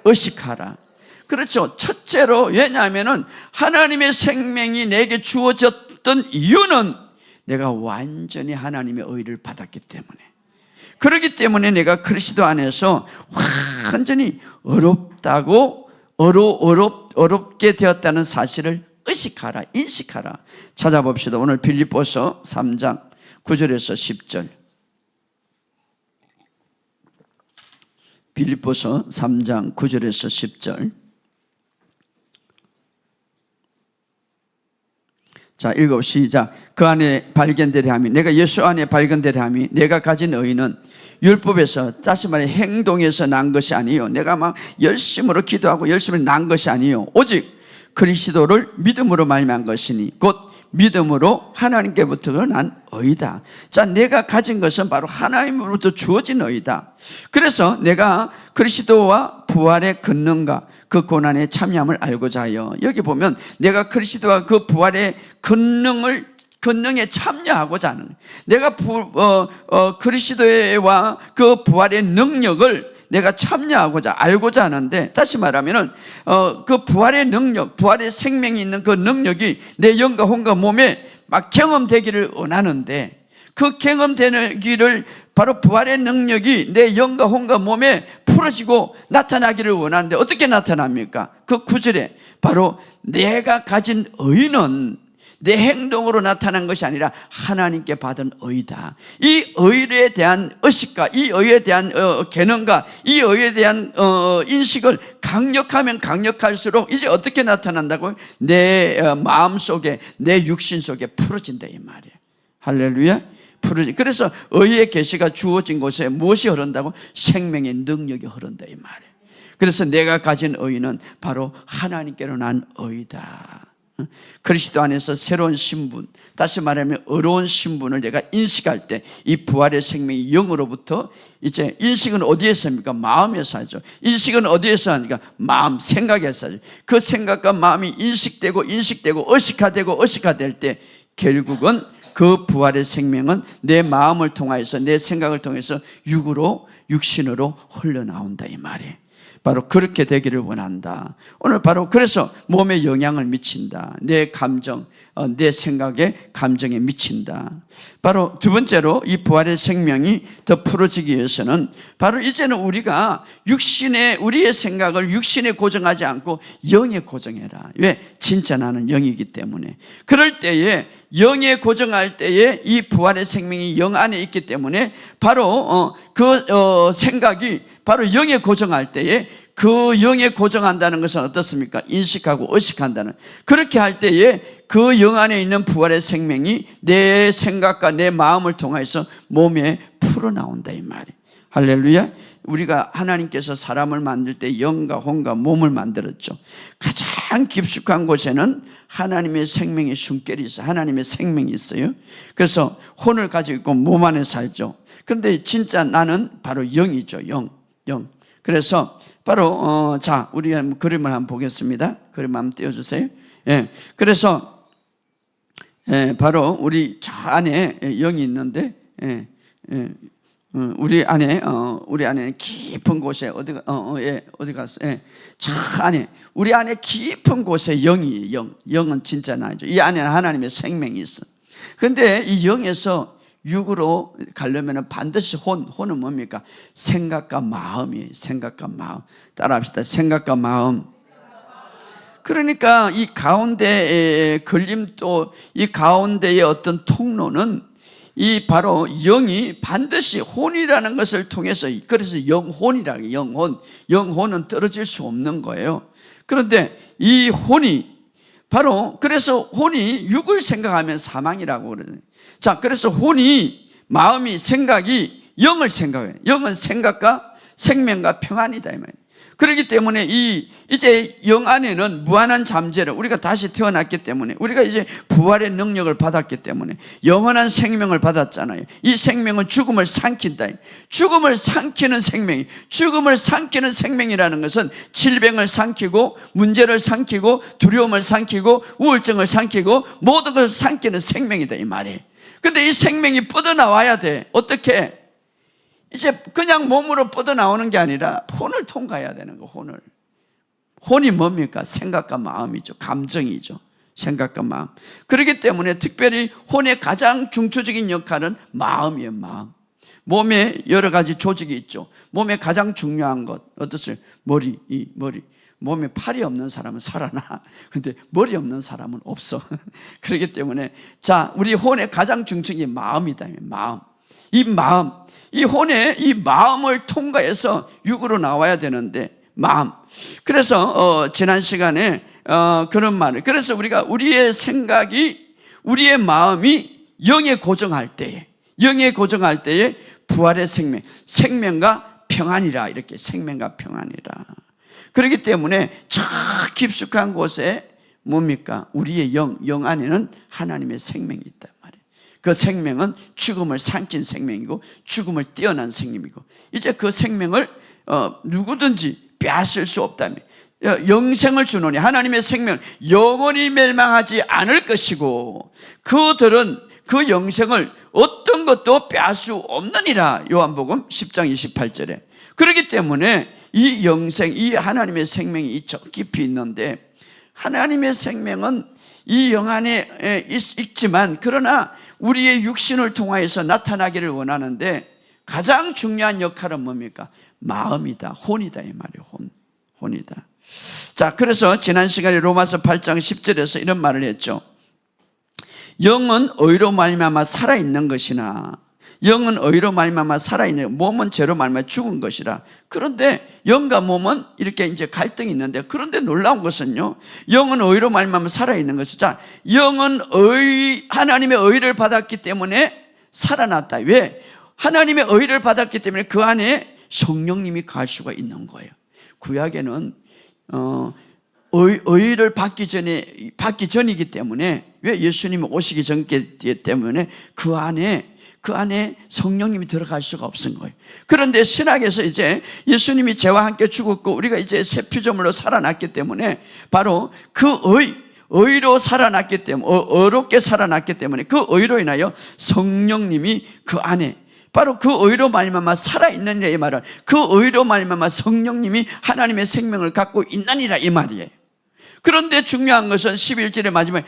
의식하라. 그렇죠. 첫째로, 왜냐하면 하나님의 생명이 내게 주어졌던 이유는 내가 완전히 하나님의 의를 받았기 때문에, 그렇기 때문에 내가 그리스도 안에서 완전히 어렵게 되었다는 사실을 의식하라, 인식하라. 찾아봅시다. 오늘 빌립보서 3장 9절에서 10절. 빌립보서 3장 9절에서 10절. 자, 읽어 시작. 그 안에 발견되려 함이, 내가 예수 안에 발견되려 함이, 내가 가진 의는 율법에서, 다시 말해 행동에서 난 것이 아니요, 내가 막 열심으로 기도하고 열심히 난 것이 아니요, 오직 그리스도를 믿음으로 말미암은 것이니 곧 믿음으로 하나님께부터 난 의다. 자, 내가 가진 것은 바로 하나님으로부터 주어진 의다. 그래서 내가 그리스도와 부활의 권능과 그 고난에 참여함을 알고자 하여, 여기 보면 내가 그리스도와 그 부활의 권능을 권능에 참여하고자 하는 거예요. 내가 그리스도와 그 부활의 능력을 내가 참여하고자 알고자 하는데, 다시 말하면은 그 부활의 능력, 부활의 생명이 있는 그 능력이 내 영과 혼과 몸에 막 경험되기를 원하는데, 그 경험되기를 바로 부활의 능력이 내 영과 혼과 몸에 풀어지고 나타나기를 원하는데 어떻게 나타납니까? 그 9절에 바로 내가 가진 의는 내 행동으로 나타난 것이 아니라 하나님께 받은 의다. 이 의에 대한 의식과 이 의에 대한 개념과 이 의에 대한 인식을 강력하면 강력할수록 이제 어떻게 나타난다고요? 내 마음속에, 내 육신 속에 풀어진다 이 말이에요. 할렐루야. 풀어지. 그래서 의의 계시가 주어진 곳에 무엇이 흐른다고? 생명의 능력이 흐른다 이 말이에요. 그래서 내가 가진 의는 바로 하나님께로 난 의다. 그리스도 안에서 새로운 신분, 다시 말하면 의로운 신분을 내가 인식할 때 이 부활의 생명이 영으로부터, 이제 인식은 어디에서 합니까? 마음에서 하죠. 인식은 어디에서 하니까? 마음, 생각에서 하죠. 그 생각과 마음이 인식되고 의식화될 때 결국은 그 부활의 생명은 내 마음을 통하여서, 내 생각을 통해서 육신으로 흘러나온다 이 말이에요. 바로 그렇게 되기를 원한다. 오늘 바로 그래서 몸에 영향을 미친다. 내 감정, 내 생각에, 감정에 미친다. 바로 두 번째로 이 부활의 생명이 더 풀어지기 위해서는 바로 이제는 우리가 우리의 생각을 육신에 고정하지 않고 영에 고정해라. 왜? 진짜 나는 영이기 때문에. 그럴 때에 영에 고정할 때에 이 부활의 생명이 영 안에 있기 때문에 바로 생각이 바로 영에 고정할 때에, 그 영에 고정한다는 것은 어떻습니까? 인식하고 의식한다는, 그렇게 할 때에 그 영 안에 있는 부활의 생명이 내 생각과 내 마음을 통해서 몸에 풀어나온다 이 말이에요. 할렐루야. 우리가 하나님께서 사람을 만들 때 영과 혼과 몸을 만들었죠. 가장 깊숙한 곳에는 하나님의 생명의 숨결이 있어요. 하나님의 생명이 있어요. 그래서 혼을 가지고 있고 몸 안에 살죠. 그런데 진짜 나는 바로 영이죠. 영. 그래서 바로 자, 우리 그림을 한번 보겠습니다. 그림 한번 띄워주세요. 예. 그래서 바로 우리 저 안에 영이 있는데, 우리 안에 깊은 곳에 어디 갔어? 저 안에, 우리 안에 깊은 곳에 영이, 영은 진짜 나죠. 이 안에는 하나님의 생명이 있어. 그런데 이 영에서 육으로 가려면 반드시 혼은 뭡니까? 생각과 마음이에요. 생각과 마음. 따라합시다. 생각과 마음. 그러니까 이 가운데의 걸림도, 이 가운데의 어떤 통로는 이 바로 영이 반드시 혼이라는 것을 통해서, 그래서 영혼이라고 해요. 영혼은 떨어질 수 없는 거예요. 그런데 이 혼이 바로, 그래서 혼이 육을 생각하면 사망이라고 그러는. 자, 그래서 혼이, 마음이, 생각이 영을 생각해요. 영은 생각과 생명과 평안이다 이 말이에요. 그렇기 때문에 이제 영 안에는 무한한 잠재력, 우리가 다시 태어났기 때문에, 우리가 이제 부활의 능력을 받았기 때문에 영원한 생명을 받았잖아요. 이 생명은 죽음을 삼킨다. 죽음을 삼키는 생명이라는 것은 질병을 삼키고, 문제를 삼키고, 두려움을 삼키고, 우울증을 삼키고, 모든 것을 삼키는 생명이다 이 말이에요. 근데 이 생명이 뻗어나와야 돼. 어떻게? 이제 그냥 몸으로 뻗어나오는 게 아니라 혼을 통과해야 되는 거. 혼이 뭡니까? 생각과 마음이죠. 감정이죠. 생각과 마음. 그렇기 때문에 특별히 혼의 가장 중추적인 역할은 마음이에요. 마음. 몸에 여러 가지 조직이 있죠. 몸에 가장 중요한 것 어떠세요? 머리. 몸에 팔이 없는 사람은 살아나. 근데 머리 없는 사람은 없어. 그렇기 때문에 자, 우리 혼의 가장 중추적인 마음이다. 마음. 이 혼의 이 마음을 통과해서 육으로 나와야 되는데, 마음. 그래서 지난 시간에 그런 말을, 그래서 우리의 생각이, 우리의 마음이 영에 고정할 때에 부활의 생명과 평안이라, 이렇게 생명과 평안이라. 그렇기 때문에 저 깊숙한 곳에 뭡니까? 우리의 영 안에는 하나님의 생명이 있단 말이에요. 그 생명은 죽음을 삼킨 생명이고, 죽음을 뛰어난 생명이고, 이제 그 생명을 누구든지 빼앗을 수 없다며, 영생을 주노니 하나님의 생명을 영원히 멸망하지 않을 것이고 그들은 그 영생을 어떤 것도 빼앗을 수 없느니라. 요한복음 10장 28절에. 그렇기 때문에 이 영생, 이 하나님의 생명이 저 깊이 있는데 하나님의 생명은 이 영 안에 있지만 그러나 우리의 육신을 통하여서 나타나기를 원하는데 가장 중요한 역할은 뭡니까? 마음이다, 혼이다 이 말이에요. 혼이다. 자, 그래서 지난 시간에 로마서 8장 10절에서 이런 말을 했죠. 영은 의로 말미암아 살아있는 것이나 영은 의로 말미암아 살아있는 몸은 죄로 말미암아 죽은 것이라. 그런데 영과 몸은 이렇게 이제 갈등이 있는데 그런데 놀라운 것은요, 영은 의로 말미암아 살아있는 것이자 영은 하나님의 의를 받았기 때문에 살아났다. 왜? 하나님의 의를 받았기 때문에 그 안에 성령님이 갈 수가 있는 거예요. 구약에는 의를 받기 전이기 때문에, 왜? 예수님이 오시기 전이기 때문에 그 안에 성령님이 들어갈 수가 없은 거예요. 그런데 신약에서 이제 예수님이 죄와 함께 죽었고 우리가 이제 새 피조물로 살아났기 때문에 바로 그 의로 살아났기 때문에, 의롭게 살아났기 때문에 그 의로 인하여 성령님이 그 안에, 바로 그 의로 말미암아 살아있느니라 이 말은 그 의로 말미암아 성령님이 하나님의 생명을 갖고 있느니라 이 말이에요. 그런데 중요한 것은 11절의 마지막에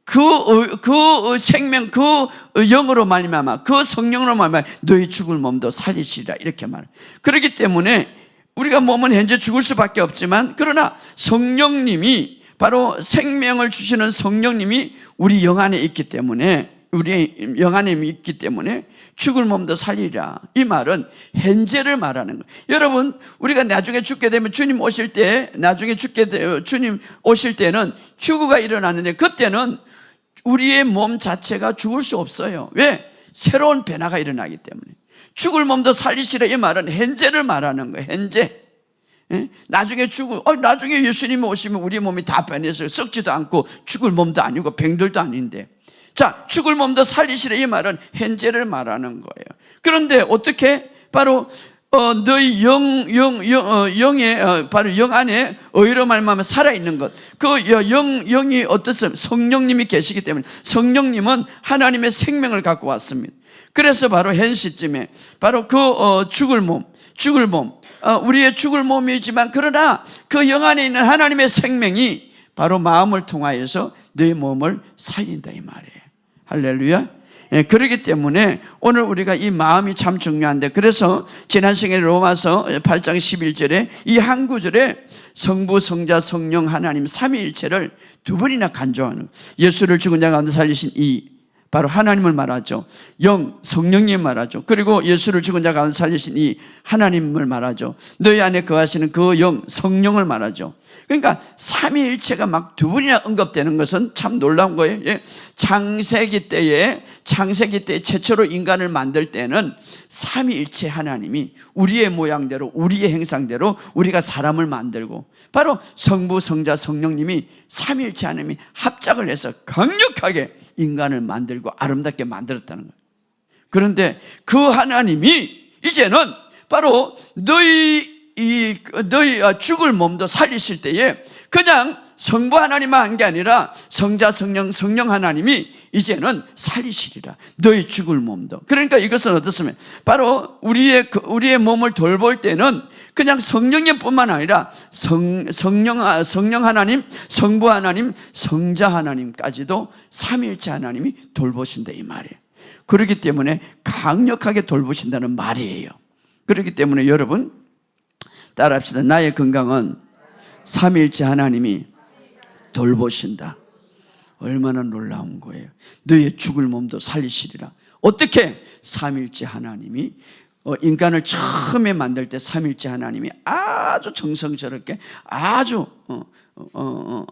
그 생명, 그 영으로 말미암아, 그 성령으로 말미암아 너희 죽을 몸도 살리시리라 이렇게 말해요. 그렇기 때문에 우리가 몸은 현재 죽을 수밖에 없지만 그러나 성령님이, 바로 생명을 주시는 성령님이 우리 영 안에 있기 때문에, 우리 영 안에 있기 때문에 죽을 몸도 살리라. 이 말은 현재를 말하는 거예요. 여러분, 우리가 나중에 죽게 되면 주님 오실 때, 주님 오실 때는 휴거가 일어나는데 그때는 우리의 몸 자체가 죽을 수 없어요. 왜? 새로운 변화가 일어나기 때문에. 죽을 몸도 살리시라 이 말은 현재를 말하는 거예요. 현재. 나중에 나중에 예수님이 오시면 우리 몸이 다 변해서 썩지도 않고 죽을 몸도 아니고 병들도 아닌데, 자, 죽을 몸도 살리시라 이 말은 현재를 말하는 거예요. 그런데 어떻게? 바로 너희 영의 바로 영 안에 의로 말미암아 살아있는 것, 그 영이 어떻습니까? 성령님이 계시기 때문에 성령님은 하나님의 생명을 갖고 왔습니다. 그래서 바로 현 시점에 바로 그 죽을 몸, 우리의 죽을 몸이지만 그러나 그 영 안에 있는 하나님의 생명이 바로 마음을 통하여서 너희 몸을 살린다 이 말이에요. 할렐루야. 예, 그렇기 때문에 오늘 우리가 이 마음이 참 중요한데, 그래서 지난 시간에 로마서 8장 11절에 이 한 구절에 성부, 성자, 성령 하나님 삼위일체를 두 번이나 간주하는, 예수를 죽은 자 가운데 살리신 이 바로 하나님을 말하죠. 영, 성령님 말하죠. 그리고 예수를 죽은 자 가운데 살리신 이 하나님을 말하죠. 너희 안에 거하시는 그 영, 성령을 말하죠. 그러니까 삼위일체가 막 두 번이나 언급되는 것은 참 놀라운 거예요. 예. 창세기 때에 최초로 인간을 만들 때는 삼위일체 하나님이 우리의 모양대로, 우리의 형상대로 우리가 사람을 만들고, 바로 성부, 성자, 성령님이 삼위일체 하나님이 합작을 해서 강력하게 인간을 만들고 아름답게 만들었다는 거예요. 그런데 그 하나님이 이제는 바로 너희 죽을 몸도 살리실 때에 그냥 성부 하나님만 한 게 아니라 성자, 성령 하나님이 이제는 살리시리라. 너희 죽을 몸도. 그러니까 이것은 어떻습니까? 바로 우리의 몸을 돌볼 때는 그냥 성령님뿐만 아니라 성령 하나님, 성부 하나님, 성자 하나님까지도 삼위일체 하나님이 돌보신다 이 말이에요. 그렇기 때문에 강력하게 돌보신다는 말이에요. 그렇기 때문에 여러분 따라합시다. 나의 건강은 삼위일체 하나님이 돌보신다. 얼마나 놀라운 거예요. 너의 죽을 몸도 살리시리라. 어떻게? 삼위일체 하나님이 인간을 처음에 만들 때 삼위일체 하나님이 아주 정성스럽게 아주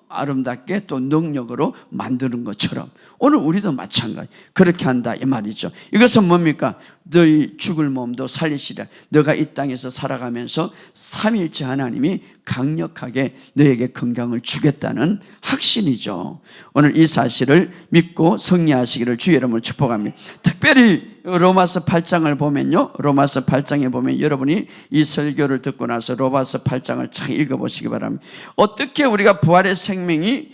아름답게 또 능력으로 만드는 것처럼 오늘 우리도 마찬가지 그렇게 한다 이 말이죠. 이것은 뭡니까? 너희 죽을 몸도 살리시리라. 너가 이 땅에서 살아가면서 삼위일체 하나님이 강력하게 너에게 건강을 주겠다는 확신이죠. 오늘 이 사실을 믿고 승리하시기를 주의 이름으로 축복합니다. 특별히 로마서 8장을 보면요, 로마서 8장에 보면 여러분이 이 설교를 듣고 나서 로마서 8장을 잘 읽어보시기 바랍니다. 어떻게 우리가 부활의 생명이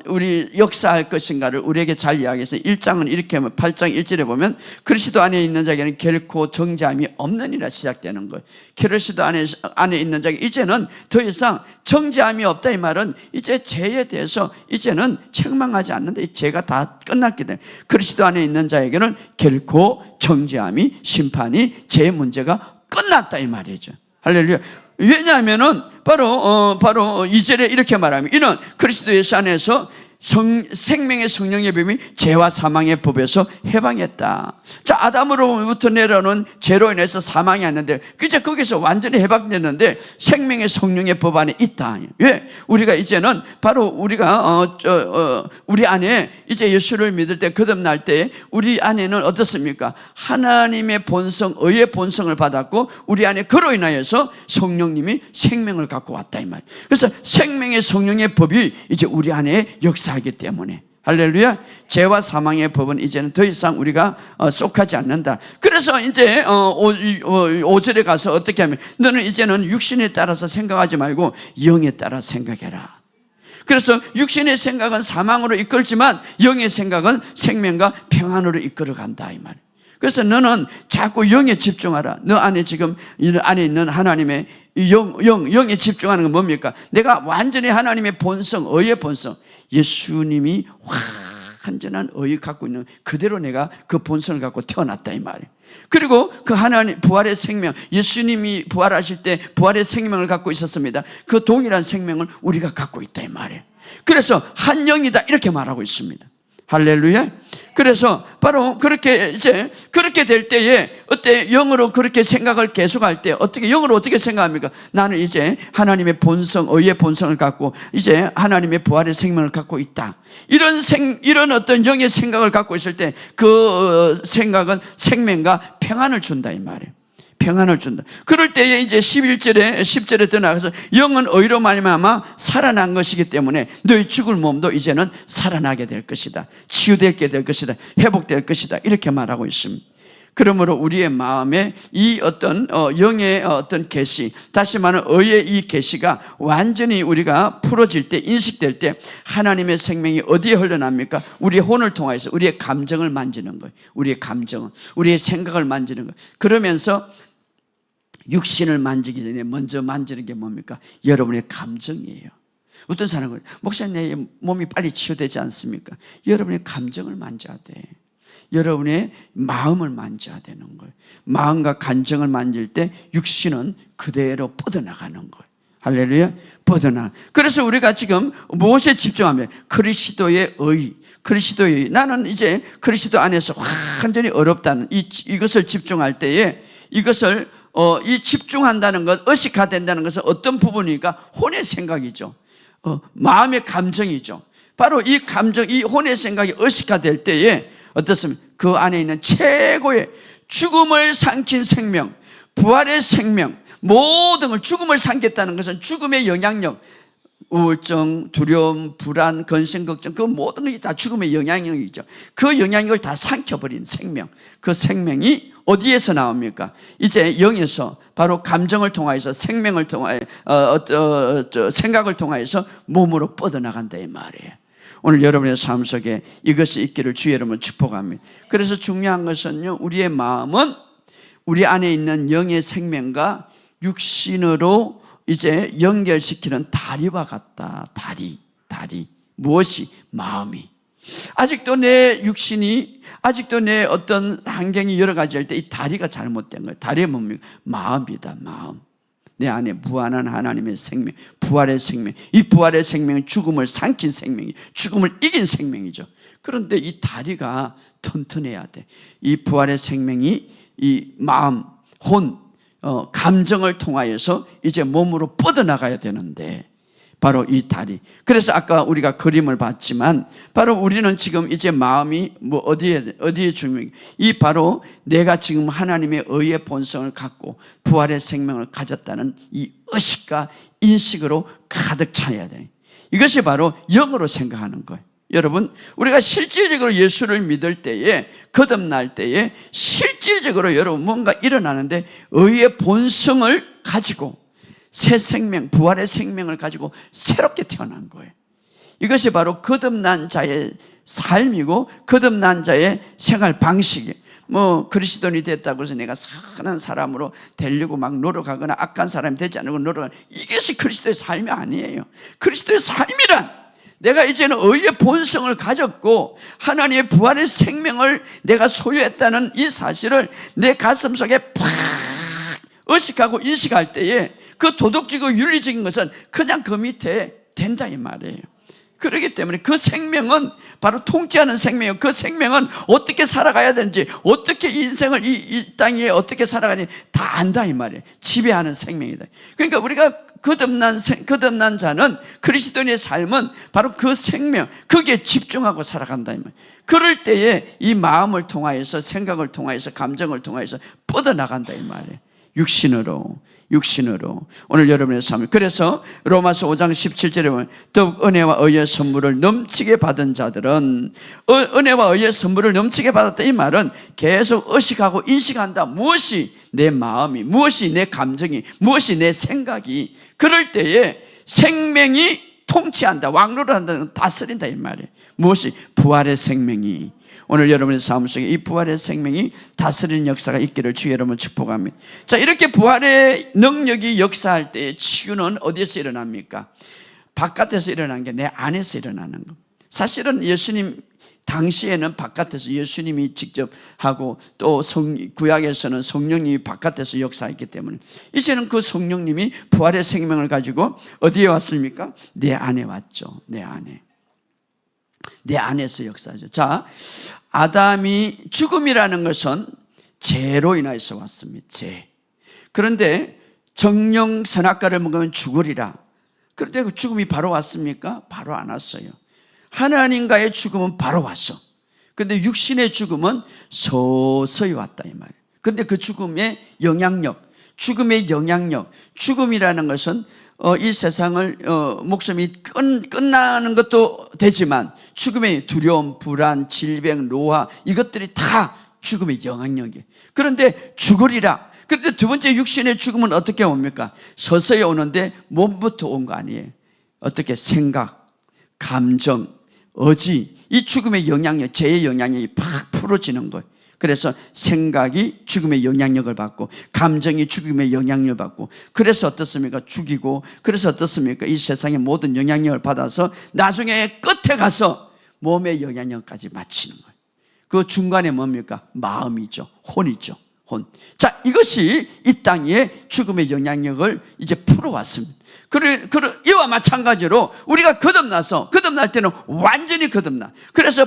우리 역사할 것인가를 우리에게 잘 이야기해서 1장은 이렇게 하면 8장 1절에 보면 그리스도 안에 있는 자에게는 결코 정죄함이 없느니라 시작되는 거예요. 그리스도 안에 있는 자에게 이제는 더 이상 정죄함이 없다. 이 말은 이제 죄에 대해서 이제는 책망하지 않는데 죄가 다 끝났기 때문에 그리스도 안에 있는 자에게는 결코 정죄함이, 심판이, 죄의 문제가 끝났다 이 말이죠. 할렐루야. 왜냐하면은 바로 2절에 이렇게 말합니다. 이는 그리스도 예수 안에서 생명의 성령의 법이 죄와 사망의 법에서 해방했다. 자, 아담으로부터 내려오는 죄로 인해서 사망이 왔는데 이제 거기서 완전히 해방됐는데 생명의 성령의 법 안에 있다. 왜? 우리가 이제는 바로 우리가 우리 안에 이제 예수를 믿을 때 거듭날 때 우리 안에는 어떻습니까? 하나님의 본성, 의의 본성을 받았고 우리 안에 그로 인하여서 성령님이 생명을 갖고 왔다 이 말. 그래서 생명의 성령의 법이 이제 우리 안에 역사하기 때문에 할렐루야. 죄와 사망의 법은 이제는 더 이상 우리가 속하지 않는다. 그래서 이제 5절에 가서 어떻게 하면 너는 이제는 육신에 따라서 생각하지 말고 영에 따라 생각해라. 그래서 육신의 생각은 사망으로 이끌지만 영의 생각은 생명과 평안으로 이끌어간다 이 말. 그래서 너는 자꾸 영에 집중하라. 너 안에 지금 안에 있는 하나님의 영에 집중하는 건 뭡니까? 내가 완전히 하나님의 본성, 의의 본성, 예수님이 완전한 의를 갖고 있는 그대로 내가 그 본성을 갖고 태어났다 이 말이에요. 그리고 그 하나님 부활의 생명, 예수님이 부활하실 때 부활의 생명을 갖고 있었습니다. 그 동일한 생명을 우리가 갖고 있다 이 말이에요. 그래서 한 영이다 이렇게 말하고 있습니다. 할렐루야. 그래서 바로 그렇게 이제 그렇게 될 때에 어때 영으로 그렇게 생각을 계속할 때 어떻게 영으로 어떻게 생각합니까? 나는 이제 하나님의 본성, 의의 본성을 갖고 이제 하나님의 부활의 생명을 갖고 있다. 이런 어떤 영의 생각을 갖고 있을 때 그 생각은 생명과 평안을 준다 이 말이에요. 평안을 준다. 그럴 때에 이제 10절에 더 나가서 영은 의로 말미암아 살아난 것이기 때문에 너희 죽을 몸도 이제는 살아나게 될 것이다. 치유되게 될 것이다. 회복될 것이다. 이렇게 말하고 있습니다. 그러므로 우리의 마음에 이 어떤 영의 어떤 계시, 다시 말하면 의의 이 계시가 완전히 우리가 풀어질 때, 인식될 때 하나님의 생명이 어디에 흘러납니까? 우리의 혼을 통해서 우리의 감정을 만지는 거예요. 우리의 감정은, 우리의 생각을 만지는 거예요. 그러면서 육신을 만지기 전에 먼저 만지는 게 뭡니까? 여러분의 감정이에요. 어떤 사람은 목사님 내 몸이 빨리 치유되지 않습니까? 여러분의 감정을 만져야 돼. 여러분의 마음을 만져야 되는 거예요. 마음과 감정을 만질 때 육신은 그대로 뻗어나가는 거예요. 할렐루야. 뻗어나. 그래서 우리가 지금 무엇에 집중하면 그리스도의 의, 그리스도의 나는 이제 그리스도 안에서 완전히 어렵다는 이것을 집중할 때에 이것을 이 집중한다는 것, 의식화된다는 것은 어떤 부분이니까 혼의 생각이죠. 마음의 감정이죠. 바로 이 감정, 이 혼의 생각이 의식화될 때에 어떻습니까? 그 안에 있는 최고의 죽음을 삼킨 생명, 부활의 생명, 모든 걸 죽음을 삼켰다는 것은 죽음의 영향력, 우울증, 두려움, 불안, 근심, 걱정 그 모든 것이 다 죽음의 영향력이죠. 그 영향력을 다 삼켜버린 생명, 그 생명이 어디에서 나옵니까? 이제 영에서 바로 감정을 통하여서 생명을 통하여 생각을 통하여서 몸으로 뻗어나간다 이 말이에요. 오늘 여러분의 삶 속에 이것이 있기를 주의 이름으로 축복합니다. 그래서 중요한 것은요, 우리의 마음은 우리 안에 있는 영의 생명과 육신으로 이제 연결시키는 다리와 같다. 다리. 무엇이? 마음이. 아직도 내 육신이, 아직도 내 어떤 환경이 여러 가지 할 때 이 다리가 잘못된 거예요. 다리가 뭡니까? 마음이다, 마음. 내 안에 무한한 하나님의 생명, 부활의 생명. 이 부활의 생명은 죽음을 삼킨 생명이, 죽음을 이긴 생명이죠. 그런데 이 다리가 튼튼해야 돼. 이 부활의 생명이 이 마음, 혼, 감정을 통하여서 이제 몸으로 뻗어나가야 되는데 바로 이 다리. 그래서 아까 우리가 그림을 봤지만 바로 우리는 지금 이제 마음이 뭐 어디에 중요해? 이 바로 내가 지금 하나님의 의의 본성을 갖고 부활의 생명을 가졌다는 이 의식과 인식으로 가득 차야 돼. 이것이 바로 영으로 생각하는 거예요. 여러분, 우리가 실질적으로 예수를 믿을 때에, 거듭날 때에 실질적으로 여러분 뭔가 일어나는데 의의 본성을 가지고 새 생명, 부활의 생명을 가지고 새롭게 태어난 거예요. 이것이 바로 거듭난 자의 삶이고 거듭난 자의 생활 방식이에요. 뭐 그리스도인이 됐다고 해서 내가 선한 사람으로 되려고 막 노력하거나 악한 사람이 되지 않고 노력하는, 이것이 그리스도의 삶이 아니에요. 그리스도의 삶이란 내가 이제는 의의 본성을 가졌고 하나님의 부활의 생명을 내가 소유했다는 이 사실을 내 가슴속에 팍 의식하고 인식할 때에 그 도덕적이고 윤리적인 것은 그냥 그 밑에 된다 이 말이에요. 그렇기 때문에 그 생명은 바로 통치하는 생명이에요. 그 생명은 어떻게 살아가야 되는지, 어떻게 인생을 이 땅에 어떻게 살아가는지 다 안다 이 말이에요. 지배하는 생명이다. 그러니까 우리가 거듭난 자는, 그리스도인의 삶은 바로 그 생명, 거기에 집중하고 살아간다 이 말이에요. 그럴 때에 이 마음을 통하여서, 생각을 통하여서, 감정을 통하여서 뻗어나간다 이 말이에요. 육신으로 오늘 여러분의 삶을. 그래서 로마서 5장 17절에 보면 더욱 은혜와 의의 선물을 넘치게 받은 자들은, 은혜와 의의 선물을 넘치게 받았다 이 말은 계속 의식하고 인식한다. 무엇이 내 마음이, 무엇이 내 감정이, 무엇이 내 생각이, 그럴 때에 생명이 통치한다, 왕로를 한다, 다스린다 이 말이에요. 무엇이? 부활의 생명이 오늘 여러분의 삶 속에 이 부활의 생명이 다스리는 역사가 있기를 주 여러분 축복합니다. 자, 이렇게 부활의 능력이 역사할 때 치유는 어디에서 일어납니까? 바깥에서 일어나는 게 내 안에서 일어나는 것. 사실은 예수님 당시에는 바깥에서 예수님이 직접 하고 또 구약에서는 성령님이 바깥에서 역사했기 때문에 이제는 그 성령님이 부활의 생명을 가지고 어디에 왔습니까? 내 안에 왔죠. 내 안에서 역사하죠. 자, 아담이 죽음이라는 것은 죄로 인하여서 왔습니다. 죄. 그런데 정령 선악과를 먹으면 죽으리라. 그런데 그 죽음이 바로 왔습니까? 바로 안 왔어요. 하나님과의 죽음은 바로 왔어. 그런데 육신의 죽음은 서서히 왔다 이 말이에요. 그런데 그 죽음의 영향력, 죽음이라는 것은 이 세상을 목숨이 끝나는 것도 되지만 죽음의 두려움, 불안, 질병, 노화, 이것들이 다 죽음의 영향력이에요. 그런데 죽으리라. 그런데 두 번째 육신의 죽음은 어떻게 옵니까? 서서히 오는데 몸부터 온 거 아니에요. 어떻게? 생각, 감정, 의지, 이 죽음의 영향력, 죄의 영향력이 팍 풀어지는 거예요. 그래서 생각이 죽음의 영향력을 받고 감정이 죽음의 영향력을 받고, 그래서 어떻습니까? 죽이고, 그래서 어떻습니까? 이 세상의 모든 영향력을 받아서 나중에 끝에 가서 몸의 영향력까지 마치는 거예요. 그 중간에 뭡니까? 마음이죠. 혼이죠. 혼. 자, 이것이 이 땅에 죽음의 영향력을 이제 풀어왔습니다. 이와 마찬가지로 우리가 거듭날 때는 완전히 거듭나. 그래서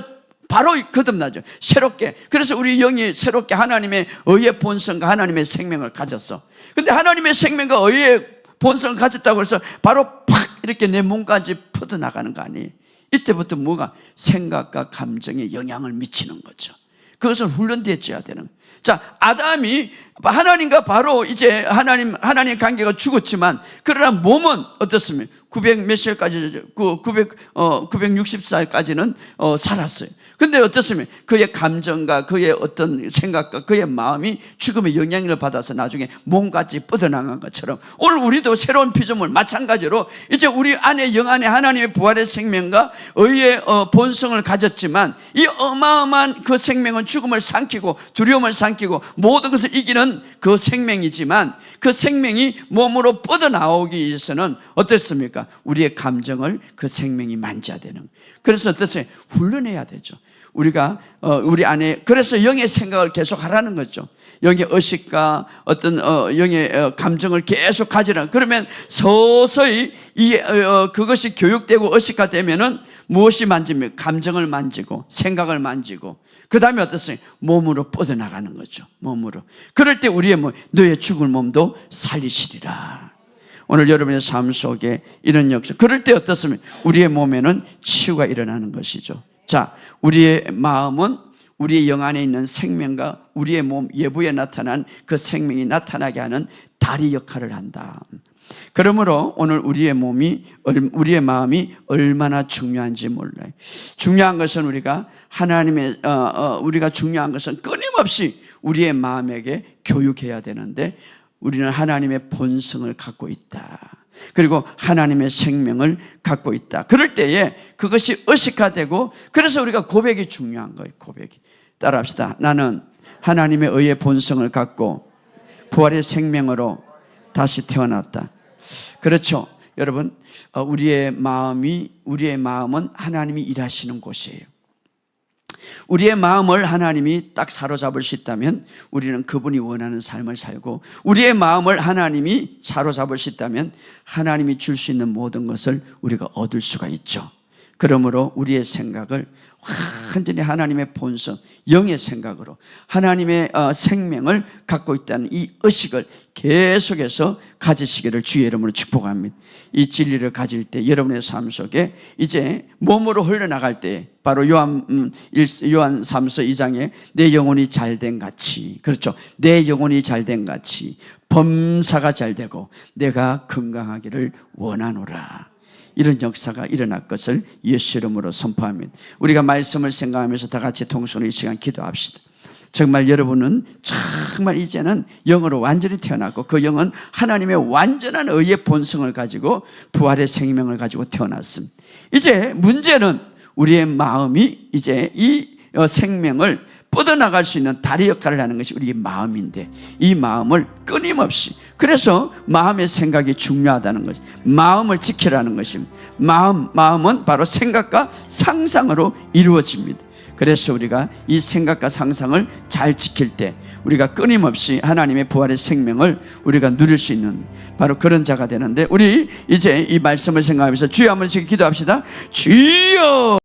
바로 거듭나죠. 새롭게. 그래서 우리 영이 새롭게 하나님의 의의 본성과 하나님의 생명을 가졌어. 근데 하나님의 생명과 의의 본성을 가졌다고 해서 바로 팍 이렇게 내 몸까지 퍼져나가는 거 아니에요. 이때부터 뭐가? 생각과 감정에 영향을 미치는 거죠. 그것을 훈련되어야 되는 거예요. 자, 아담이 하나님과 바로 이제 하나님 관계가 죽었지만, 그러나 몸은 어떻습니까? 900 몇 살까지, 960살까지는 살았어요. 근데 어떻습니까? 그의 감정과 그의 어떤 생각과 그의 마음이 죽음의 영향을 받아서 나중에 몸같이 뻗어나간 것처럼 오늘 우리도 새로운 피조물 마찬가지로 이제 우리 안에 영 안에 하나님의 부활의 생명과 의의 본성을 가졌지만, 이 어마어마한 그 생명은 죽음을 삼키고 두려움을 삼키고 모든 것을 이기는 그 생명이지만, 그 생명이 몸으로 뻗어나오기 위해서는 어떻습니까? 우리의 감정을 그 생명이 만져야 되는. 그래서 어떠세요? 훈련해야 되죠. 우리가 우리 안에, 그래서 영의 생각을 계속 하라는 거죠. 영의 의식과 어떤 영의 감정을 계속 가지라. 그러면 서서히 그것이 교육되고 의식화되면은 무엇이 만집니까? 감정을 만지고 생각을 만지고, 그 다음에 어떻어요? 몸으로 뻗어나가는 거죠. 몸으로. 그럴 때 우리의 너의 죽을 몸도 살리시리라. 오늘 여러분의 삶 속에 이런 역사, 그럴 때 어떻습니까? 우리의 몸에는 치유가 일어나는 것이죠. 자, 우리의 마음은 우리의 영 안에 있는 생명과 우리의 몸 예부에 나타난 그 생명이 나타나게 하는 다리 역할을 한다. 그러므로 오늘 우리의 마음이 얼마나 중요한지 몰라요. 중요한 것은 우리가 중요한 것은 끊임없이 우리의 마음에게 교육해야 되는데, 우리는 하나님의 본성을 갖고 있다. 그리고 하나님의 생명을 갖고 있다. 그럴 때에 그것이 의식화되고, 그래서 우리가 고백이 중요한 거예요. 고백이. 따라합시다. 나는 하나님의 의의 본성을 갖고 부활의 생명으로 다시 태어났다. 그렇죠. 여러분, 우리의 마음은 하나님이 일하시는 곳이에요. 우리의 마음을 하나님이 딱 사로잡을 수 있다면 우리는 그분이 원하는 삶을 살고, 우리의 마음을 하나님이 사로잡을 수 있다면 하나님이 줄 수 있는 모든 것을 우리가 얻을 수가 있죠. 그러므로 우리의 생각을 완전히 하나님의 본성, 영의 생각으로 하나님의 생명을 갖고 있다는 이 의식을 계속해서 가지시기를 주의 이름으로 축복합니다. 이 진리를 가질 때 여러분의 삶 속에 이제 몸으로 흘러나갈 때, 바로 요한 3서 2장에 내 영혼이 잘된 같이, 그렇죠, 내 영혼이 잘된 같이 범사가 잘되고 내가 건강하기를 원하노라. 이런 역사가 일어날 것을 예수 이름으로 선포합니다. 우리가 말씀을 생각하면서 다 같이 동성으로 이 시간 기도합시다. 정말 여러분은 정말 이제는 영으로 완전히 태어났고, 그 영은 하나님의 완전한 의의 본성을 가지고 부활의 생명을 가지고 태어났습니다. 이제 문제는 우리의 마음이 이제 이 생명을 뻗어나갈 수 있는 다리 역할을 하는 것이 우리의 마음인데, 이 마음을 끊임없이, 그래서 마음의 생각이 중요하다는 것이, 마음을 지키라는 것입니다. 마음은 바로 생각과 상상으로 이루어집니다. 그래서 우리가 이 생각과 상상을 잘 지킬 때 우리가 끊임없이 하나님의 부활의 생명을 우리가 누릴 수 있는 바로 그런 자가 되는데, 우리 이제 이 말씀을 생각하면서 주여 한번 지금 기도합시다. 주여.